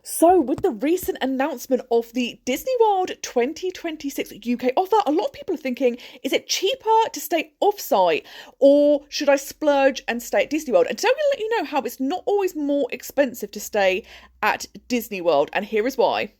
So, with the recent announcement of the Disney World 2026 UK offer, a lot of people are thinking, is it cheaper to stay off-site or should I splurge and stay at Disney World? And today I'm going to let you know how it's not always more expensive to stay at Disney World, and here is why.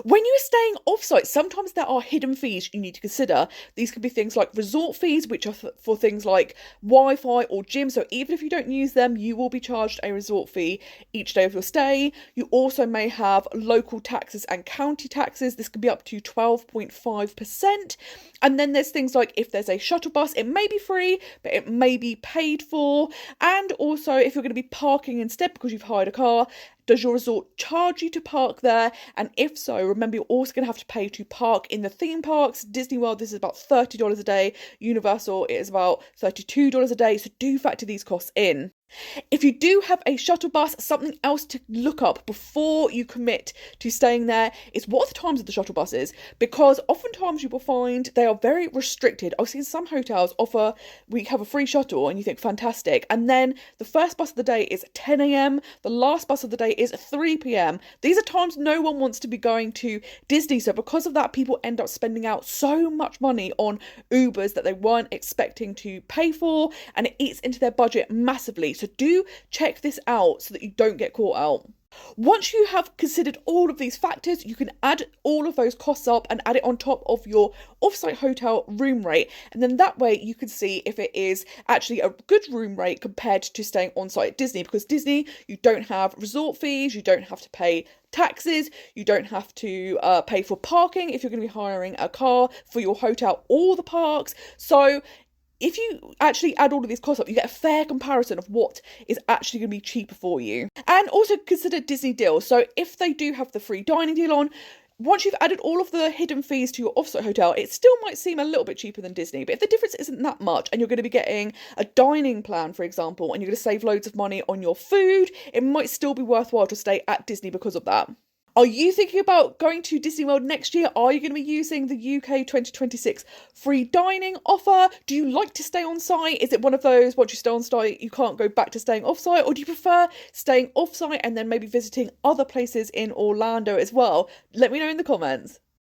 When you're staying off-site, sometimes there are hidden fees you need to consider. These could be things like resort fees, which are for things like Wi-Fi or gym. So even if you don't use them, you will be charged a resort fee each day of your stay. You also may have local taxes and county taxes. This could be up to 12.5%. And then there's things like if there's a shuttle bus, it may be free, but it may be paid for. And also if you're going to be parking instead because you've hired a car, does your resort charge you to park there? And if so, remember you're also going to have to pay to park in the theme parks. Disney World, this is about $30 a day. Universal, it is about $32 a day. So do factor these costs in. If you do have a shuttle bus, something else to look up before you commit to staying there is what are the times of the shuttle buses, because oftentimes you will find they are very restricted. I've seen some hotels offer, we have a free shuttle, and you think fantastic, and then the first bus of the day is 10 a.m, the last bus of the day is 3 p.m. These are times no one wants to be going to Disney, so because of that people end up spending out so much money on Ubers that they weren't expecting to pay for, and it eats into their budget massively. So do check this out so that you don't get caught out. Once you have considered all of these factors, you can add all of those costs up and add it on top of your off-site hotel room rate. And then that way you can see if it is actually a good room rate compared to staying on-site at Disney. Because Disney, you don't have resort fees, you don't have to pay taxes, you don't have to pay for parking if you're going to be hiring a car for your hotel or the parks. So if you actually add all of these costs up, you get a fair comparison of what is actually going to be cheaper for you. And also consider Disney deals. So if they do have the free dining deal on, once you've added all of the hidden fees to your offsite hotel, it still might seem a little bit cheaper than Disney. But if the difference isn't that much and you're going to be getting a dining plan, for example, and you're going to save loads of money on your food, it might still be worthwhile to stay at Disney because of that. Are you thinking about going to Disney World next year? Are you going to be using the UK 2026 free dining offer? Do you like to stay on site? Is it one of those, once you stay on site, you can't go back to staying off site? Or do you prefer staying off site and then maybe visiting other places in Orlando as well? Let me know in the comments.